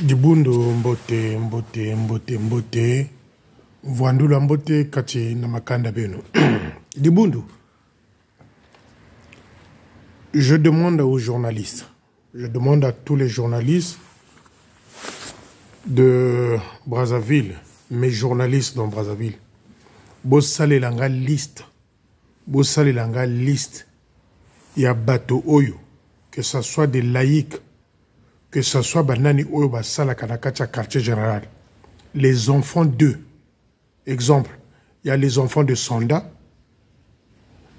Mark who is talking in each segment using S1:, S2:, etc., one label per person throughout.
S1: Dibundo mbote mbote mbote mbote Vandula mbote kati na makanda beno. Dibundo, je demande aux journalistes, je demande à tous les journalistes de Brazzaville, mes journalistes dans Brazzaville, bossale langa liste, il y a bateau oyo, que ce soit des laïcs, que ce soit banani oyo basala kanakacha quartier général, les enfants d'eux. Exemple, il y a les enfants de Sonda,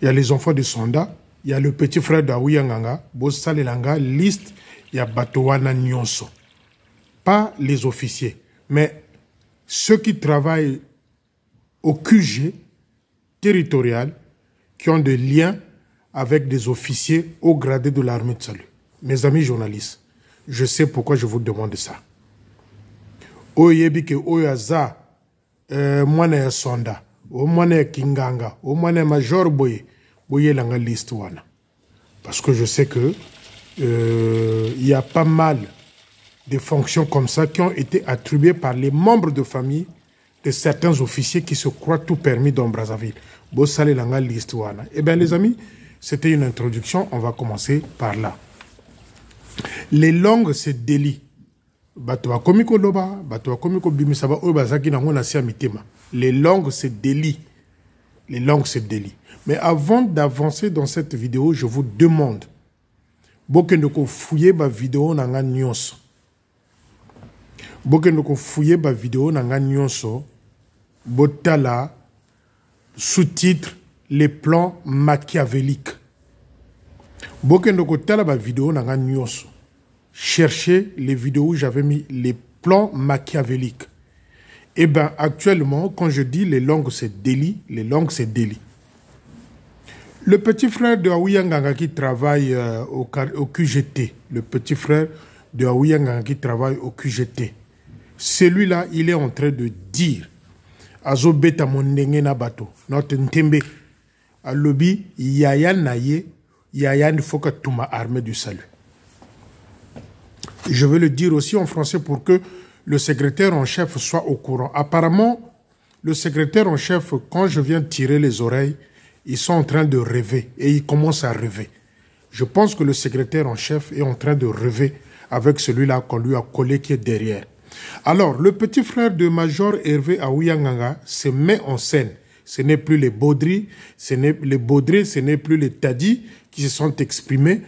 S1: il y a le petit frère d'Aouyanganga, bossale langa liste, il y a Batowana Nyonso. Pas les officiers, mais ceux qui travaillent au QG territorial, qui ont des liens avec des officiers au gradé de l'armée de salut. Mes amis journalistes, je sais pourquoi je vous demande ça. Oyebike Oyaza, mwana ya Sonda, mwana ya Kinganga, mwana ya Major Boye, Boye langa liste wana. Parce que je sais que y a pas mal de fonctions comme ça qui ont été attribuées par les membres de famille de certains officiers qui se croient tout permis dans Brazzaville. Bossale langa liste wana. Eh bien les amis, c'était une introduction, on va commencer par là. Les langues se délient. Les langues se délient. Les langues se délient. Mais avant d'avancer dans cette vidéo, je vous demande, bokendoko fouiller ma vidéo nanga nyonso. Bokendoko fouiller ma vidéo nanga nyonso. Botala sous-titre les plans machiavéliques. Bokendoko tala ma vidéo nanga nyonso. Cherchez les vidéos où j'avais mis les plans machiavéliques. Eh bien, actuellement, quand je dis les langues se délient, les langues se délient. Le petit frère de Aouyanganga qui travaille au QGT, le petit frère de Aouyanganga qui travaille au QGT, celui-là, il est en train de dire Azo beta mondenge na bato, notre ntembe, à lobby, yaya naye, yaya ne faut que tout ma armée du salut. Je veux le dire aussi en français pour que le secrétaire en chef soit au courant. Apparemment, le secrétaire en chef, quand je viens tirer les oreilles, ils sont en train de rêver et ils commencent à rêver. Je pense que le secrétaire en chef est en train de rêver avec celui-là qu'on lui a collé qui est derrière. Alors, le petit frère de Major Hervé Aouyanganga se met en scène. Ce n'est plus les Baudry, ce n'est plus les Tadi qui se sont exprimés.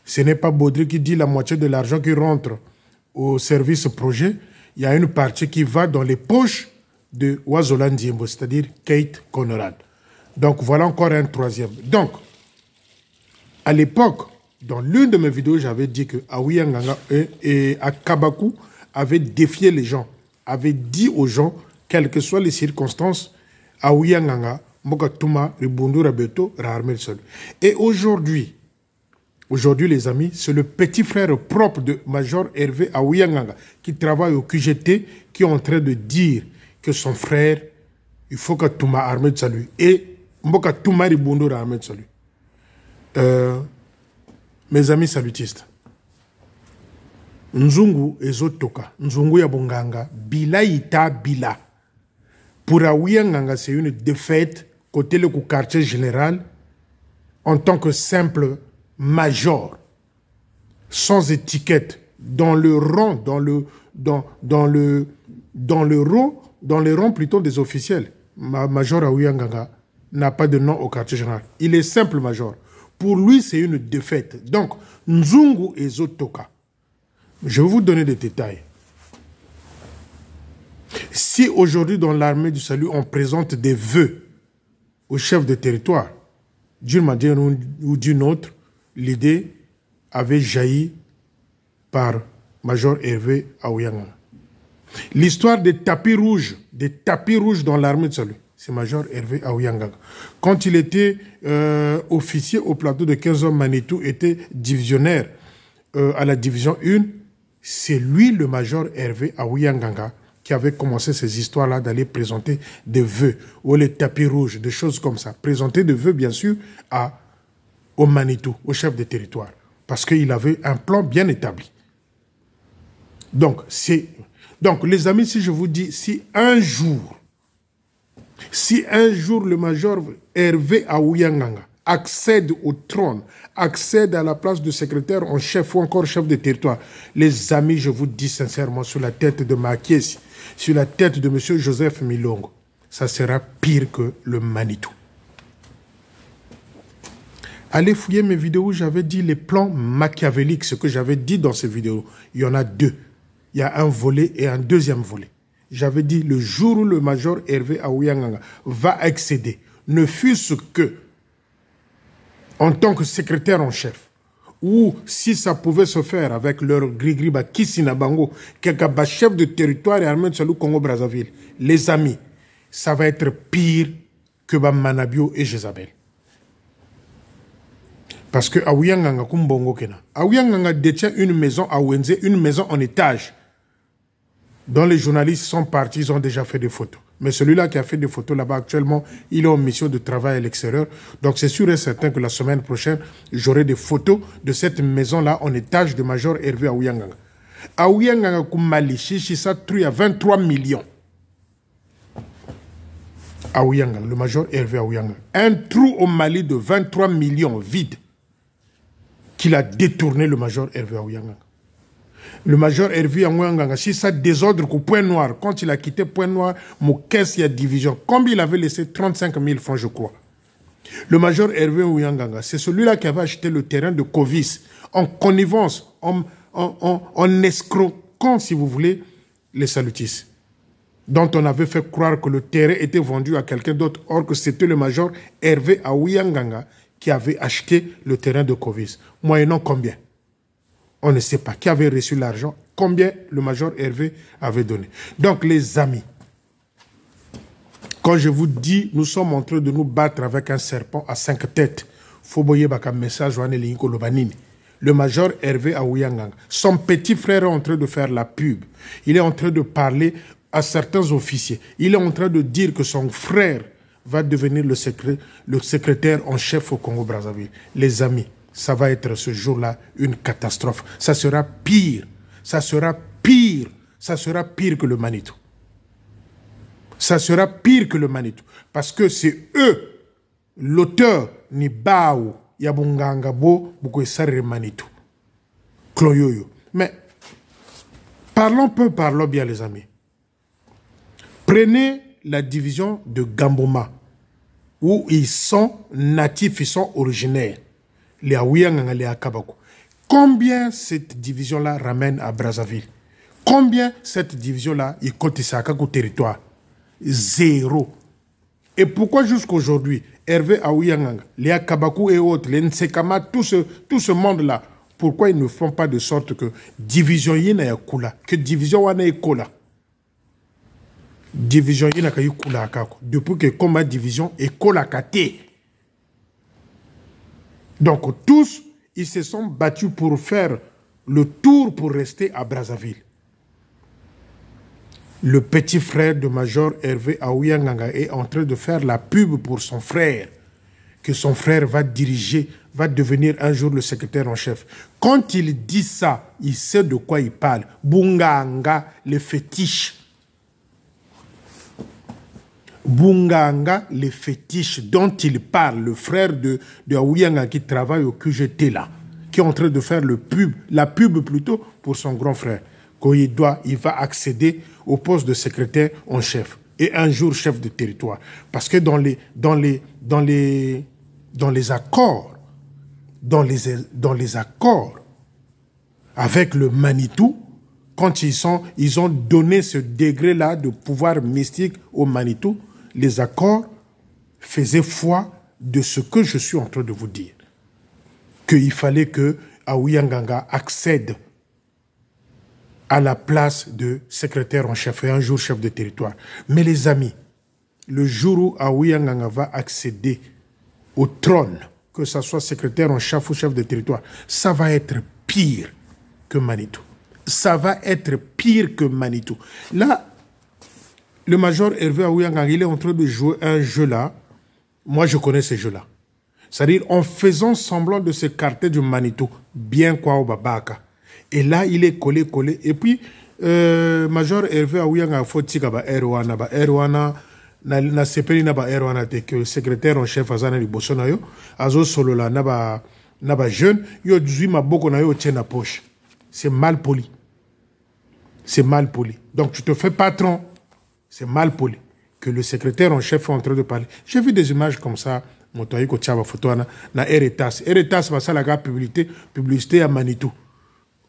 S1: Ce n'est pas Baudry qui dit la moitié de l'argent qui rentre au service projet. Il y a une partie qui va dans les poches de Wazolan Diembo, c'est-à-dire Kate Conrad. Donc, voilà encore un troisième. Donc, à l'époque, dans l'une de mes vidéos, j'avais dit que Aouyanganga et Akabakou avaient défié les gens, avaient dit aux gens, quelles que soient les circonstances, Aouyanganga, Mokatuma, Ribundu Rabeto, Raharmel Sol. Et aujourd'hui, les amis, c'est le petit frère propre de Major Hervé Aouyanganga qui travaille au QGT qui est en train de dire que son frère, il faut que Touma armée de salut. Et Mboka Touma Ribundu Raharmel Sol. Mes amis salutistes, Nzungu ezotoka, Nzungu ya bonganga, bila ita bila. Pour Aouyanganga, c'est une défaite côté le quartier général en tant que simple major, sans étiquette, dans le rang, dans les rangs plutôt des officiels. Major Aouyanganga n'a pas de nom au quartier général. Il est simple major. Pour lui, c'est une défaite. Donc, Nzungu et Zotoka. Je vais vous donner des détails. Si aujourd'hui, dans l'armée du salut, on présente des vœux au chef de territoire, d'une manière ou d'une autre, l'idée avait jailli par Major Hervé Aouyanganga. L'histoire des tapis rouges dans l'armée du salut, c'est Major Hervé Aouyanganga. Quand il était officier au plateau de 15 hommes, Manitou était divisionnaire à la division 1, c'est lui, le Major Hervé Aouyanganga, qui avait commencé ces histoires-là d'aller présenter des vœux, ou les tapis rouges, des choses comme ça. Présenter des vœux, bien sûr, au Manitou, au chef de territoire. Parce qu'il avait un plan bien établi. Donc, les amis, si je vous dis, si un jour le major Hervé Aouyanganga accède au trône, accède à la place de secrétaire en chef ou encore chef de territoire, les amis, je vous dis sincèrement, sur la tête de Makiesi, sur la tête de M. Joseph Milongo, ça sera pire que le Manitou. Allez fouiller mes vidéos, j'avais dit les plans machiavéliques, ce que j'avais dit dans ces vidéos. Il y en a deux. Il y a un volet et un deuxième volet. J'avais dit le jour où le major Hervé Aouyanganga va accéder, ne fût-ce que en tant que secrétaire en chef, ou si ça pouvait se faire avec leur gris-gris, Kissina Bango, quelqu'un chef de territoire et armée de Salou Congo-Brazzaville, les amis, ça va être pire que Manabio et Jézabel. Parce que Aouyanganga Kumbongo Kena. Aouyanganga détient une maison à Ouenze, une maison en étage, dont les journalistes sont partis, ils ont déjà fait des photos. Mais celui-là qui a fait des photos là-bas actuellement, il est en mission de travail à l'extérieur. Donc c'est sûr et certain que la semaine prochaine, j'aurai des photos de cette maison-là en étage de major Hervé Aouyanganga. Aouyanganga Koumali, Chichi, ça truie à 23 millions. Aouyanganga, le major Hervé Aouyanganga. Un trou au Mali de 23 millions vide qu'il a détourné le major Hervé Aouyanganga. Le major Hervé Aouyanganga, si ça désordre qu'au Point Noir, quand il a quitté Point Noir, mon caisse, il y a division. Combien il avait laissé? 35 000 francs, je crois. Le major Hervé Aouyanganga, c'est celui-là qui avait acheté le terrain de Covis en connivence, en escroquant, si vous voulez, les salutistes, dont on avait fait croire que le terrain était vendu à quelqu'un d'autre, or que c'était le major Hervé Aouyanganga qui avait acheté le terrain de Covis. Moyennant combien? On ne sait pas qui avait reçu l'argent, combien le major Hervé avait donné. Donc les amis, quand je vous dis, nous sommes en train de nous battre avec un serpent à 5 têtes, Foboye Baka message le major Hervé Aouyanganga, son petit frère est en train de faire la pub. Il est en train de parler à certains officiers. Il est en train de dire que son frère va devenir le secrétaire en chef au Congo-Brazzaville. Les amis, ça va être ce jour-là une catastrophe. Ça sera pire. Ça sera pire. Ça sera pire que le Manitou. Ça sera pire que le Manitou. Parce que c'est eux, l'auteur, ni Bao, Yabungangabo, Bukwesare Manitou. Kloyoyo. Mais, parlons peu, parlons bien, les amis. Prenez la division de Gamboma, où ils sont natifs, ils sont originaires. Les Aouyanganga, les Akabako. Combien cette division-là ramène à Brazzaville? Combien cette division-là, il compte au territoire? Zéro. Et pourquoi jusqu'aujourd'hui, Hervé Aouyanganga, les Akabakou et autres, les Nsekama, tout ce monde-là, pourquoi ils ne font pas de sorte que division yina ya kula, que division wana ekola? Division yina ka yukula akako. Depuis que combat division ekola kate. Donc tous, ils se sont battus pour faire le tour pour rester à Brazzaville. Le petit frère de major Hervé Aouyanganga est en train de faire la pub pour son frère, que son frère va diriger, va devenir un jour le secrétaire en chef. Quand il dit ça, il sait de quoi il parle. Bunganga, les fétiches. Bunganga, les fétiches dont il parle, le frère de Aouyanganga qui travaille au QGT là, qui est en train de faire la pub plutôt pour son grand frère. Quand il va accéder au poste de secrétaire en chef et un jour chef de territoire. Parce que dans les accords, dans les accords avec le Manitou, quand ils ont donné ce degré-là de pouvoir mystique au Manitou, les accords faisaient foi de ce que je suis en train de vous dire. Qu'il fallait que Aouyanganga accède à la place de secrétaire en chef et un jour chef de territoire. Mais les amis, le jour où Aouyanganga va accéder au trône, que ce soit secrétaire en chef ou chef de territoire, ça va être pire que Manitou. Ça va être pire que Manitou. Là, le major Hervé Aouyanganga, il est en train de jouer un jeu là. Moi, je connais ce jeu-là. C'est-à-dire en faisant semblant de s'écarter du Manitou, bien quoi au Babaka. Et là, il est collé. Et puis, Major Hervé Aouyanga Foti Kaba Erwana, na sepeli na ba Erwana te que le secrétaire en chef Azana Liboso na yo, Azo Solo la na ba jeune, yo djui ma boko na yo tient na poche. C'est mal poli. C'est mal poli. Donc tu te fais patron. C'est mal poli. Que le secrétaire en chef est en train de parler. J'ai vu des images comme ça. Motoyi ko tchaba photo na Eretas. Eretas va ça la publicité à Manitou.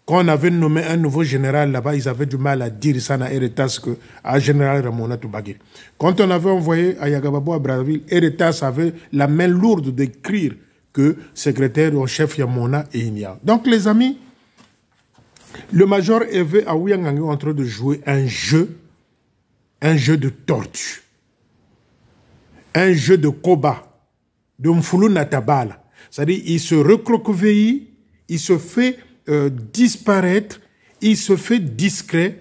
S1: Quand on avait nommé un nouveau général là-bas, ils avaient du mal à dire ça à Eretas que à général Ramona Toubagir. Quand on avait envoyé à Yagababo à Brazzaville, Eretas avait la main lourde d'écrire que secrétaire en chef Yamona et Inia. Donc les amis, le major Hervé Aouyanga est en train de jouer un jeu de tortue, un jeu de combat, de Mfoulou Natabala. C'est-à-dire, il se recroqueville, il se fait disparaître, il se fait discret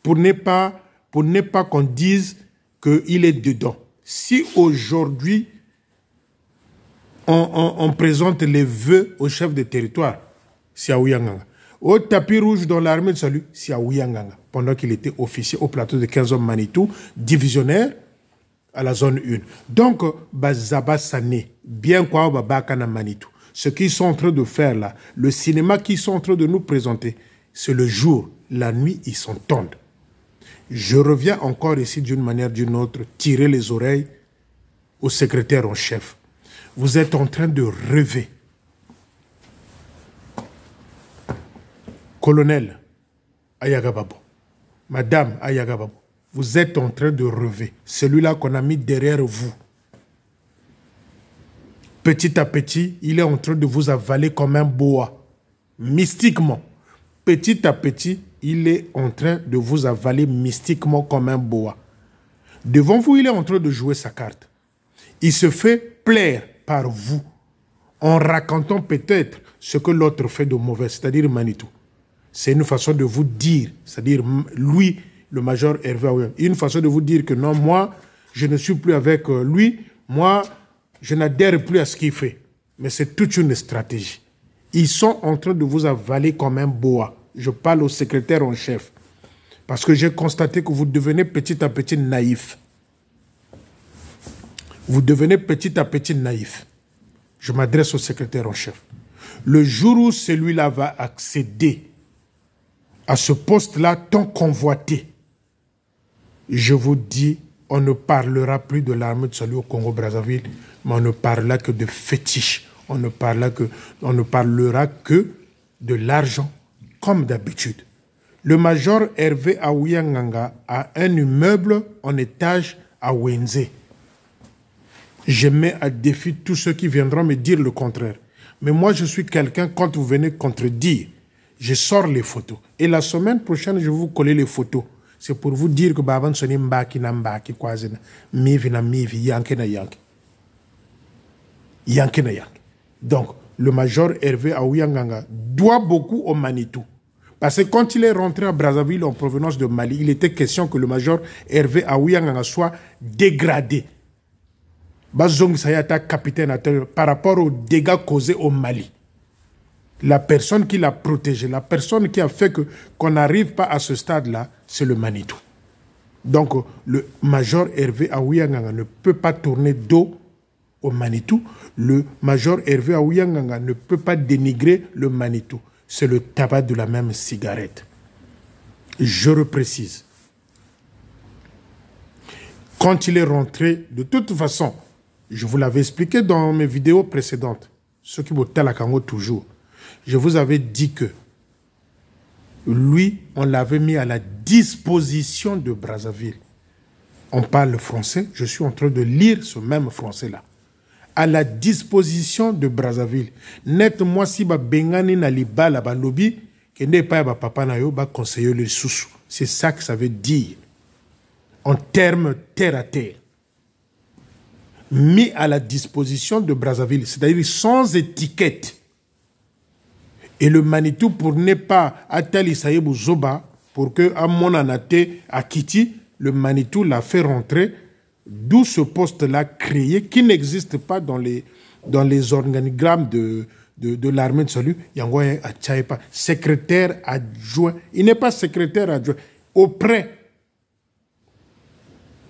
S1: pour ne pas qu'on dise qu'il est dedans. Si aujourd'hui, on présente les vœux au chef de territoire, c'est Aouyanga. Au tapis rouge dans l'armée de salut, c'est Aouyanga. Pendant qu'il était officier au plateau de 15 hommes Manitou, divisionnaire à la zone 1. Donc, Bazaba Sané, bien quoi, Babakana Manitou. Ce qu'ils sont en train de faire là, le cinéma qu'ils sont en train de nous présenter, c'est le jour, la nuit, ils s'entendent. Je reviens encore ici d'une manière ou d'une autre, tirer les oreilles au secrétaire en chef. Vous êtes en train de rêver. Colonel Ayagababo, Madame Ayagababo, vous êtes en train de rêver. Celui-là qu'on a mis derrière vous. Petit à petit, il est en train de vous avaler comme un boa. Mystiquement. Petit à petit, il est en train de vous avaler mystiquement comme un boa. Devant vous, il est en train de jouer sa carte. Il se fait plaire par vous en racontant peut-être ce que l'autre fait de mauvais, c'est-à-dire Manitou. C'est une façon de vous dire, c'est-à-dire lui, le major Hervé Aouyanga, une façon de vous dire que non, moi, je ne suis plus avec lui, moi, je n'adhère plus à ce qu'il fait. Mais c'est toute une stratégie. Ils sont en train de vous avaler comme un boa. Je parle au secrétaire en chef. Parce que j'ai constaté que vous devenez petit à petit naïf. Vous devenez petit à petit naïf. Je m'adresse au secrétaire en chef. Le jour où celui-là va accéder à ce poste-là tant convoité, je vous dis, on ne parlera plus de l'armée de salut au Congo-Brazzaville, mais on ne parlera que de fétiche. On ne parlera que de l'argent, comme d'habitude. Le major Hervé Aouyanga a un immeuble en étage à Wenze. Je mets à défi tous ceux qui viendront me dire le contraire. Mais moi, je suis quelqu'un, quand vous venez contredire, je sors les photos. Et la semaine prochaine, je vais vous coller les photos. C'est pour vous dire que Baban Soni Mbaki na Mbaki kwazina. Mivi na Mivi, Yanke na Yanke. Yanke na Yanke. Donc, le major Hervé Aouyanga doit beaucoup au Manitou. Parce que quand il est rentré à Brazzaville en provenance de Mali, il était question que le major Hervé Aouyanga soit dégradé. Bazong Sayata, capitaine par rapport aux dégâts causés au Mali. La personne qui l'a protégé, la personne qui a fait qu'on n'arrive pas à ce stade-là, c'est le Manitou. Donc, le major Hervé Aouyanga ne peut pas tourner dos au Manitou. Le major Hervé Aouyanga ne peut pas dénigrer le Manitou. C'est le tabac de la même cigarette. Je reprécise. Quand il est rentré, de toute façon, je vous l'avais expliqué dans mes vidéos précédentes, ceux qui votent à la Congo toujours, je vous avais dit que lui, on l'avait mis à la disposition de Brazzaville. On parle français, je suis en train de lire ce même français-là. À la disposition de Brazzaville. Net moi si ba bengani na liba la ba lobby, que n'est pas ba papa na yo ba conseiller le sous. C'est ça que ça veut dire. En termes terre à terre. Mis à la disposition de Brazzaville, c'est-à-dire sans étiquette. Et le Manitou, pour ne pas atteler Saïbou Zoba, pour que à mon anaté à Kiti, le Manitou l'a fait rentrer, d'où ce poste-là créé, qui n'existe pas dans dans les organigrammes de l'armée de salut, Yangoye Achaïpa, secrétaire adjoint. Il n'est pas secrétaire adjoint, auprès.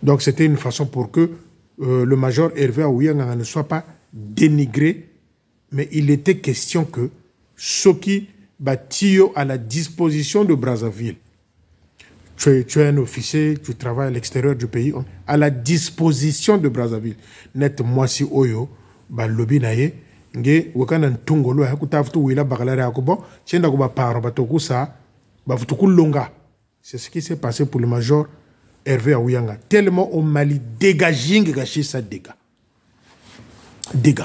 S1: Donc c'était une façon pour que le major Hervé Aouyanga ne soit pas dénigré, mais il était question que Soki Batio à la disposition de Brazzaville. Tu es un officier, tu travailles à l'extérieur du pays, à la disposition de Brazzaville. Net moi si Oyo, ba lobby naye, nge wakana ntungolo ya kutafutu wila bakalare akobo, tienda ko ba paro batoku sa, ba futuku longa. C'est ce qui s'est passé pour le major Hervé Aouyanga. Tellement au Mali dégaging gachi ça dégâts. Dégâts.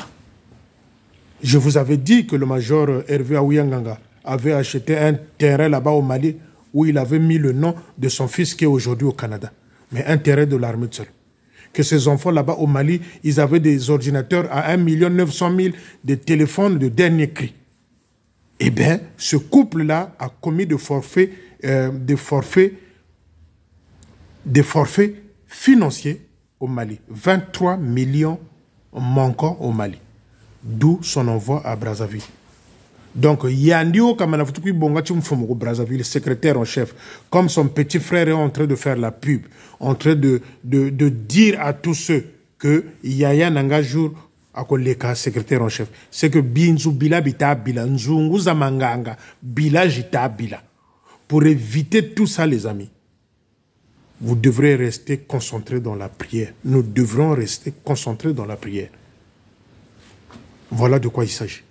S1: Je vous avais dit que le major Hervé Aouyanga avait acheté un terrain là-bas au Mali où il avait mis le nom de son fils qui est aujourd'hui au Canada. Mais un terrain de l'armée de salut. Que ces enfants là-bas au Mali, ils avaient des ordinateurs à 1 900 000, des téléphones de dernier cri. Eh bien, ce couple-là a commis des forfaits financiers au Mali. 23 millions manquants au Mali. D'où son envoi à Brazzaville. Donc, Yandio Kamanafutuki Bongati Mfomoko Brazzaville, secrétaire en chef, comme son petit frère est en train de faire la pub, en train de dire à tous ceux que Yaya Nanga jour à Koleka, secrétaire en chef, c'est que Binzu Bila Bita Bila, Nzungu Zamanganga, Bila Jita Bila. Pour éviter tout ça, les amis, vous devrez rester concentrés dans la prière. Nous devrons rester concentrés dans la prière. Voilà de quoi il s'agit.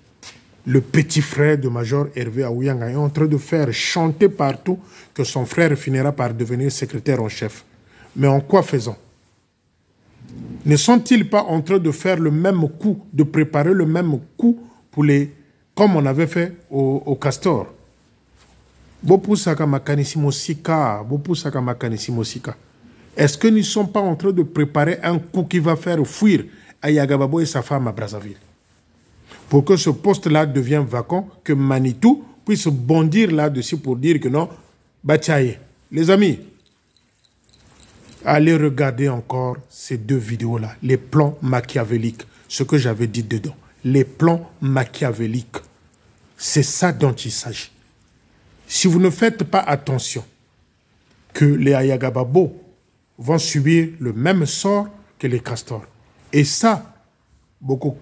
S1: Le petit frère de major Hervé Aouyanga est en train de faire chanter partout que son frère finira par devenir secrétaire en chef. Mais en quoi faisant? Ne sont-ils pas en train de faire le même coup, de préparer le même coup pour les, comme on avait fait au Castor? Est-ce que nous ne sommes pas en train de préparer un coup qui va faire fuir Ayagababo et sa femme à Brazzaville? Pour que ce poste-là devienne vacant, que Manitou puisse bondir là-dessus pour dire que non, Bachaye. Les amis, allez regarder encore ces deux vidéos-là, les plans machiavéliques, ce que j'avais dit dedans, les plans machiavéliques. C'est ça dont il s'agit. Si vous ne faites pas attention que les Ayagababo vont subir le même sort que les castors. Et ça, beaucoup...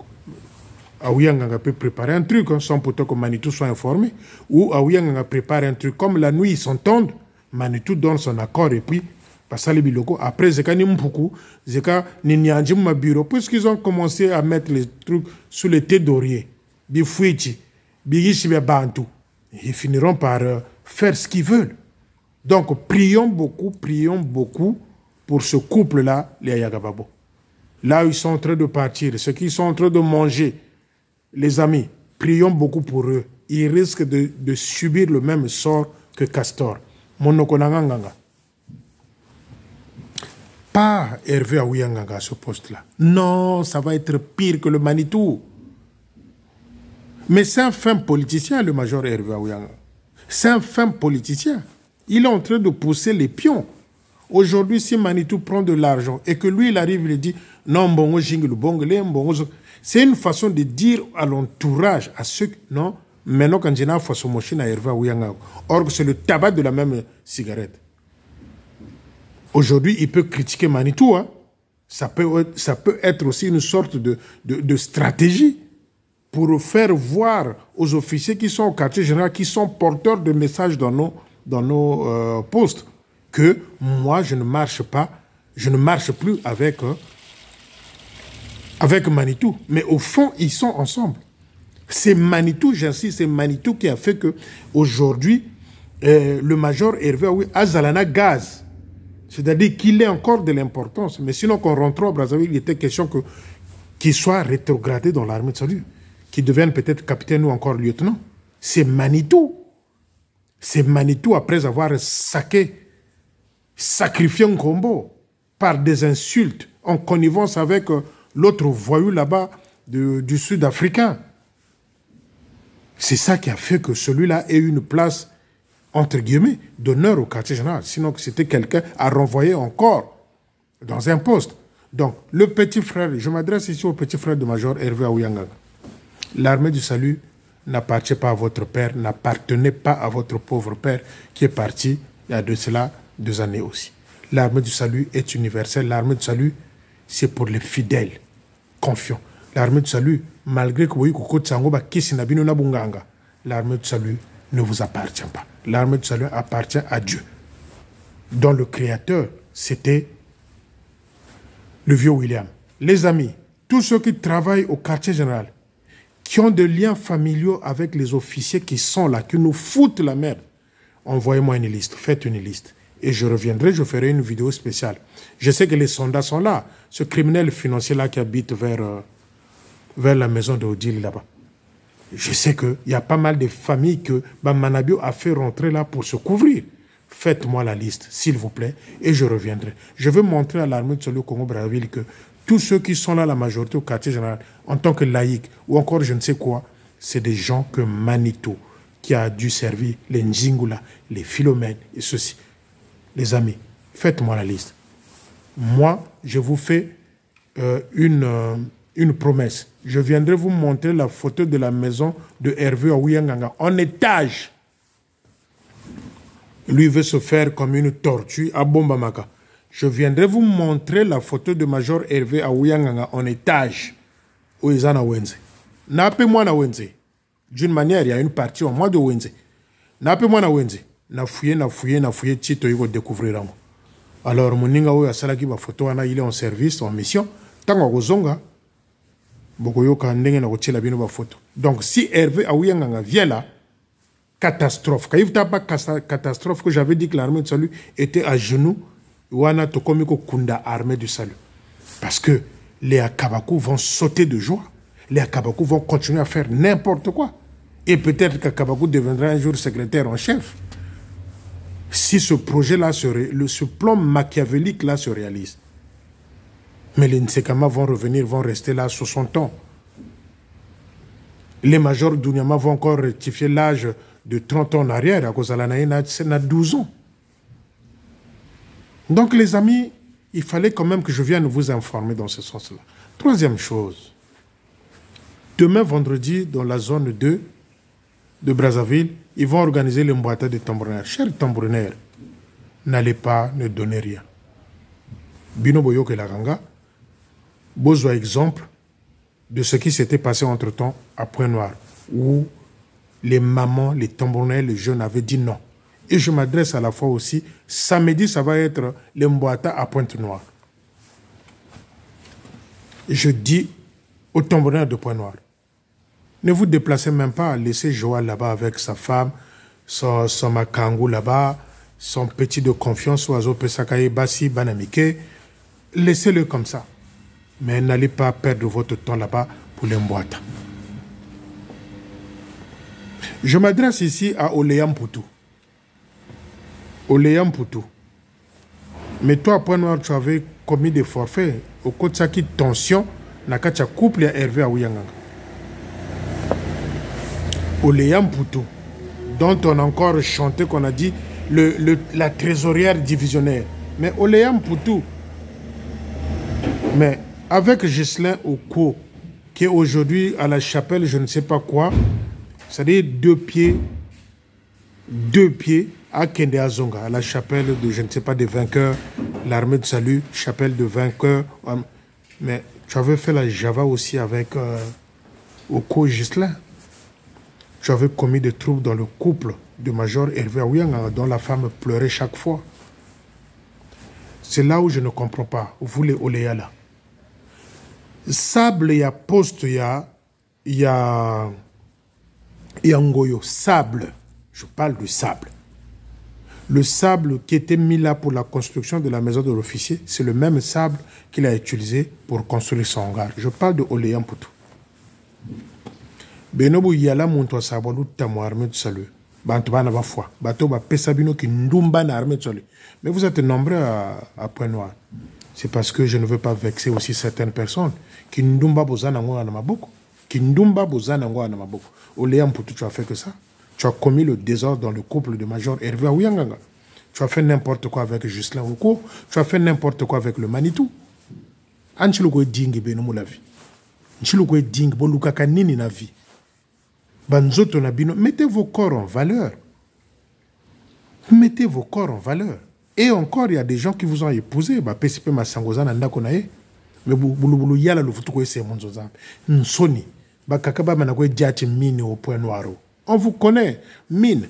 S1: Aouyanga peut préparer un truc, hein, sans pourtant que Manitou soit informé. Ou Aouyanga prépare un truc. Comme la nuit, ils s'entendent, Manitou donne son accord et puis, Passali Biloko. Après, Zeka Nimpuku, Zeka Ninyanjim bureau, puisqu'ils ont commencé à mettre les trucs sous les thés d'Orier, Bifouichi, Bigishibe Bantu. Ils finiront par faire ce qu'ils veulent. Donc, prions beaucoup pour ce couple-là, les Ayagababo. Là où ils sont en train de partir, ceux qui sont en train de manger, les amis, prions beaucoup pour eux. Ils risquent de subir le même sort que Castor. Monokonanganga. Pas Hervé Aouyanga à ce poste-là. Non, ça va être pire que le Manitou. Mais c'est un fin politicien, le major Hervé Aouyanga. C'est un fin politicien. Il est en train de pousser les pions. Aujourd'hui, si Manitou prend de l'argent et que lui, il arrive, il dit non, bon, c'est une façon de dire à l'entourage, à ceux non, maintenant quand j'ai une façon machine à Hervé Aouyanga. Or, c'est le tabac de la même cigarette. Aujourd'hui, il peut critiquer Manitou. Hein. Ça peut être aussi une sorte de stratégie pour faire voir aux officiers qui sont au quartier général, qui sont porteurs de messages dans nos postes, que moi, je ne marche plus avec Manitou. Mais au fond, ils sont ensemble. C'est Manitou, j'insiste, c'est Manitou qui a fait que aujourd'hui, le major Hervé Aoui a Zalana gaz. C'est-à-dire qu'il ait encore de l'importance. Mais sinon, quand on rentre au Brazzaville, il était question qu'il soit rétrogradé dans l'armée de salut, qu'il devienne peut-être capitaine ou encore lieutenant. C'est Manitou. C'est Manitou, après avoir sacrifié un combo par des insultes, en connivence avec l'autre voyou là-bas du Sud-Africain. C'est ça qui a fait que celui-là ait une place, entre guillemets, d'honneur au quartier général. Sinon, c'était quelqu'un à renvoyer encore dans un poste. Donc, le petit frère, je m'adresse ici au petit frère de Major Hervé Aouyanganga. L'armée du salut n'appartient pas à votre père, n'appartenait pas à votre pauvre père qui est parti il y a de cela 2 années aussi. L'armée du salut est universelle. L'armée du salut, c'est pour les fidèles, confiants. L'armée du salut, malgré que vous l'armée du salut ne vous appartient pas. L'armée du salut appartient à Dieu, dont le créateur, c'était le vieux William. Les amis, tous ceux qui travaillent au quartier général, qui ont des liens familiaux avec les officiers qui sont là, qui nous foutent la merde, envoyez-moi une liste, faites une liste. Et je reviendrai, je ferai une vidéo spéciale. Je sais que les soldats sont là. Ce criminel financier-là qui habite vers la maison de Odile là-bas. Je sais qu'il y a pas mal de familles que Manabio a fait rentrer là pour se couvrir. Faites-moi la liste, s'il vous plaît, et je reviendrai. Je veux montrer à l'armée de Solo Congo-Brazzaville que tous ceux qui sont là, la majorité au quartier général, en tant que laïcs, ou encore je ne sais quoi, c'est des gens que Manitou, qui a dû servir les Njingula, les Philomènes et ceci. Les amis, faites-moi la liste. Moi, je vous fais une promesse. Je viendrai vous montrer la photo de la maison de Hervé Aouyanganga en étage. Lui veut se faire comme une tortue à Bombamaka. Je viendrai vous montrer la photo de Major Hervé Aouyanganga en étage. Où ils en ont Wenze. N'appelez-moi na Wenze. D'une manière, il y a une partie en moi de Wenze. N'appelez-moi na Wenze. Na fouillé, Tito, il va découvrir. Alors, mon ninga ou asalaki ba photo ana il est en service, en mission. Tango gozonga. Bokoyoka ndenge na kotiela bino ba photo. Donc, si Hervé Aouyanganga vient là, catastrophe. Quand il n'y a pas catastrophe, que j'avais dit que l'armée du salut était à genoux, wana tokomiko kunda armée du salut. Parce que les Akabakou vont sauter de joie. Les Akabakou vont continuer à faire n'importe quoi. Et peut-être qu'Akabakou deviendra un jour secrétaire en chef. Si ce projet-là, ce plan machiavélique-là se réalise. Mais les Nsekama vont revenir, vont rester là 60 ans. Les majors d'Unyama vont encore rectifier l'âge de 30 ans en arrière, à cause de l'année, c'est 12 ans. Donc les amis, il fallait quand même que je vienne vous informer dans ce sens-là. Troisième chose, demain vendredi, dans la zone 2 de Brazzaville, ils vont organiser le Mbouata de tambourinaires. Chers tambourinaires, n'allez pas, ne donnez rien. Bino Boyo Kelaganga, besoin exemple de ce qui s'était passé entre-temps à Pointe-Noire, où les mamans, les tambourinaires, les jeunes avaient dit non. Et je m'adresse à la fois aussi, samedi, ça va être le Mbouata à Pointe-Noire. Je dis aux tambourinaires de Pointe-Noire, ne vous déplacez même pas, laissez Joël là-bas avec sa femme, son makangou là-bas, son petit de confiance, Oiseau Pesakaye, Bassi, Banamike. Laissez-le comme ça. Mais n'allez pas perdre votre temps là-bas pour les Mbouata. Je m'adresse ici à Oleyam Poutou. Oleyam Poutou. Mais toi, à Pointe-Noire, tu avais commis des forfaits. Au côté de qui tension, Nakacha couple à Hervé Aouyanganga. Oleyam Poutou, dont on a encore chanté, qu'on a dit la trésorière divisionnaire. Mais Oleyam Poutou, mais avec Ghislain Oko, qui est aujourd'hui à la chapelle, je ne sais pas quoi, c'est-à-dire 2 pieds à Kende Azonga, à la chapelle de, je ne sais pas, des vainqueurs, l'armée de salut, chapelle de vainqueurs. Mais tu avais fait la Java aussi avec Oko Ghislain. Tu avais commis des troubles dans le couple de Major Hervé Aouyanganga, dont la femme pleurait chaque fois. C'est là où je ne comprends pas. Vous les Oléa là. Sable, il y a poste, il y a Ngoyo. Sable. Je parle du sable. Le sable qui était mis là pour la construction de la maison de l'officier, c'est le même sable qu'il a utilisé pour construire son hangar. Je parle de Oleyam Poutou. Benobu yala muntu asabolu tamo armée de salut. Bantu bana ba foi. Bato ba pesabino ki ndumba na armée de salut. Mais vous êtes nombreux à Pointe-Noire. C'est parce que je ne veux pas vexer aussi certaines personnes. Ki ndumba bozana ngo na maboko. Ki ndumba bozana ngo na maboko. Oleyam Poutou, tu as fait que ça. Tu as commis le désordre dans le couple de Major Hervé Aouyanganga. Tu as fait n'importe quoi avec Ghislain Oko. Tu as fait n'importe quoi avec le Manitou. Anchilo ko dingi be no la vie. Anchilo ko dingi bo lukaka nini na vie. Banzoto na bino, mettez vos corps en valeur. Mettez vos corps en valeur. Et encore, il y a des gens qui vous ont épousé. Bah, PCP Massangoza nanda konae. Mais boulou yala le futu ko ese monzoza. Nsoni. Bah, kakaba manako diati mine au point noir. On vous connaît. Mine.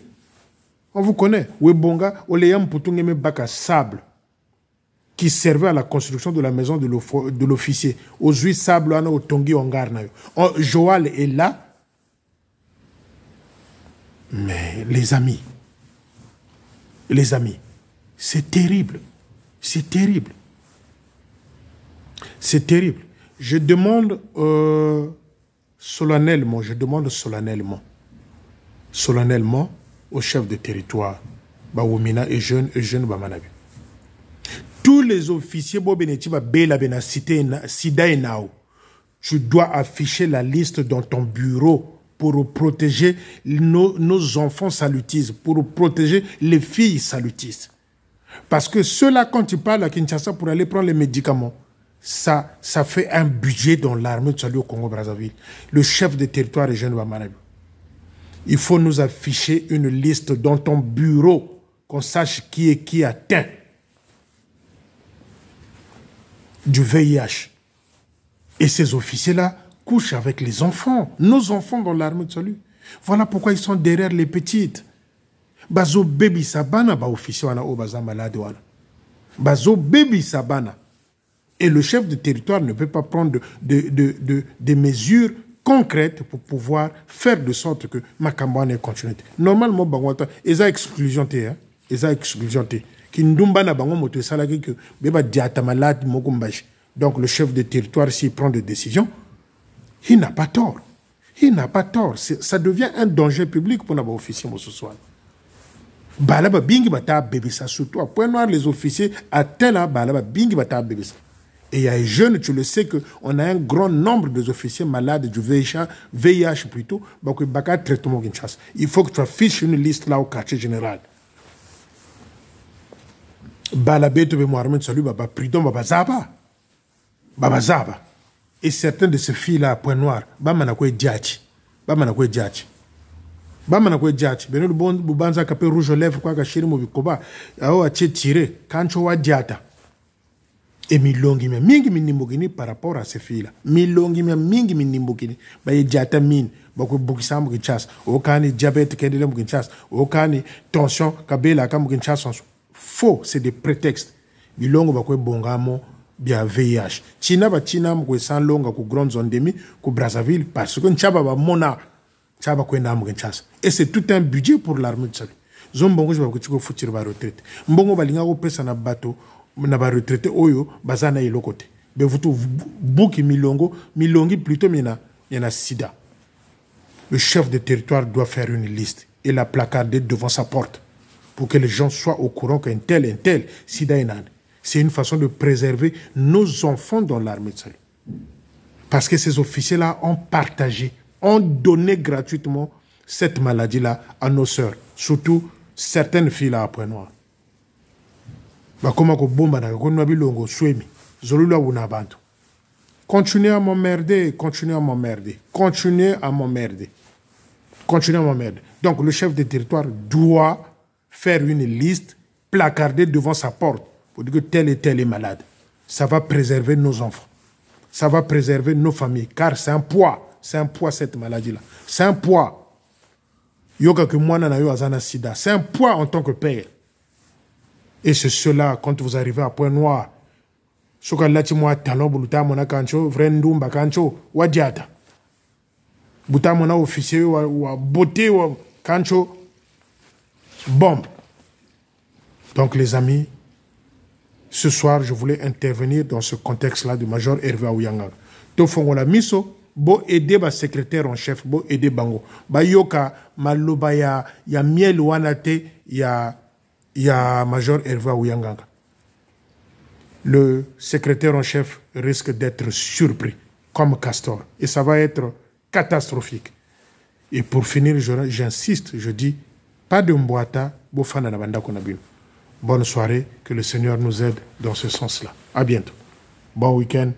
S1: On vous connaît. Webonga, oleyam putungeme baka sable. Qui servait à la construction de la maison de l'officier. Aux huit sables, au tongi ongar na yo. Joal est là. Mais les amis, c'est terrible. C'est terrible. C'est terrible. Je demande solennellement au chef de territoire, Bawomina et jeune Bamanabi. Tous les officiers, tu dois afficher la liste dans ton bureau pour protéger nos enfants salutistes, pour protéger les filles salutistes. Parce que ceux-là, quand tu parles à Kinshasa pour aller prendre les médicaments, ça fait un budget dans l'armée de salut au Congo-Brazzaville. Le chef de territoire est jeune Bamanabi. Il faut nous afficher une liste dans ton bureau, qu'on sache qui est qui atteint du VIH. Et ces officiers-là couchent avec les enfants, nos enfants dans l'armée de salut. Voilà pourquoi ils sont derrière les petites. Bazo baby sabana ba officier wana o baza malade wana. Bazo baby sabana. Et le chef de territoire ne peut pas prendre des mesures concrètes pour pouvoir faire de sorte que Makambane continue. Normalement, bangwata, eza exclusion te, hein? Eza exclusion te. Ki ndumba na bango moto salaki que beba diata malade mokumbashi. Donc le chef de territoire, s'il prend des décisions, il n'a pas tort. Il n'a pas tort. Ça devient un danger public pour nos officiers ce soir. Balaba bingi bata bébé ça surtout à Point Noir les officiers atteignent là balaba bingi bata bébé ça. Et il y a des jeunes, tu le sais qu'on a un grand nombre d'officiers malades du VIH plutôt, donc baka traitement Kinshasa. Il faut que tu affiches une liste là au quartier général. Balabé te mémoire salut baba prudent baba zaba. Baba zaba. Et certains de ces filles là à Point Noir, bama na ko diachi. Bama na ko diachi. Bama na ko diachi. Beno le bon bubanza kapé rouge aux lèvres quoi ka shiri mo bikoba. Ao a tiré kancho wa diata. Et milongi mia mingi minimbogini par rapport à ces filles là. Milongi mia mingi minimbogini. Ba ye diata mine. Bako bukisa mo Kinshasa. Okani diabète kendele mo Kinshasa. Okani tension kabela ka mo Kinshasa. Faux, c'est des prétextes. Milongo bako bongamo bien VIH. China ba China mo sans longa ku grande zone demi ku Brazzaville parce que nchaba ba mona chaba ko na mo Kinshasa. Et c'est tout un budget pour l'armée de salut. Zombongo je ba ko tiko futir ba retraite. Mbongo balinga ko pesa na bateau na ba retraité oyo bazana yelo côté. Be vutu buki milongi plutôt yana sida. Le chef de territoire doit faire une liste et la placarder devant sa porte pour que les gens soient au courant qu'un tel sida enan. C'est une façon de préserver nos enfants dans l'armée de salut. Parce que ces officiers-là ont partagé, ont donné gratuitement cette maladie-là à nos sœurs, surtout certaines filles-là à Point Noir. Continuez à m'emmerder, continuez à m'emmerder, continuez à m'emmerder, continuez à m'emmerder. Donc le chef de territoire doit faire une liste placardée devant sa porte pour dire que tel et tel est malade. Ça va préserver nos enfants, ça va préserver nos familles, car c'est un poids cette maladie-là. C'est un poids. Yoka que moi nana yo azana sida, c'est un poids en tant que père. Et c'est cela, quand vous arrivez à Point Noir, soka lati moi talon buluta mona kancho, vrendumba kancho, wadiata. Buta mona officier wa beauté wa kancho, bombe. Donc les amis, ce soir, je voulais intervenir dans ce contexte-là du Major Hervé Aouyanga. Tofongola miso, bo aider ba secrétaire en chef, bo aider bango. Ba yoka maloba ya miel wanate ya Major Hervé Aouyanga. Le secrétaire en chef risque d'être surpris, comme Castor. Et ça va être catastrophique. Et pour finir, j'insiste, je dis, pas de mboata, bo fana na banda konabino. Bonne soirée, que le Seigneur nous aide dans ce sens-là. À bientôt. Bon week-end.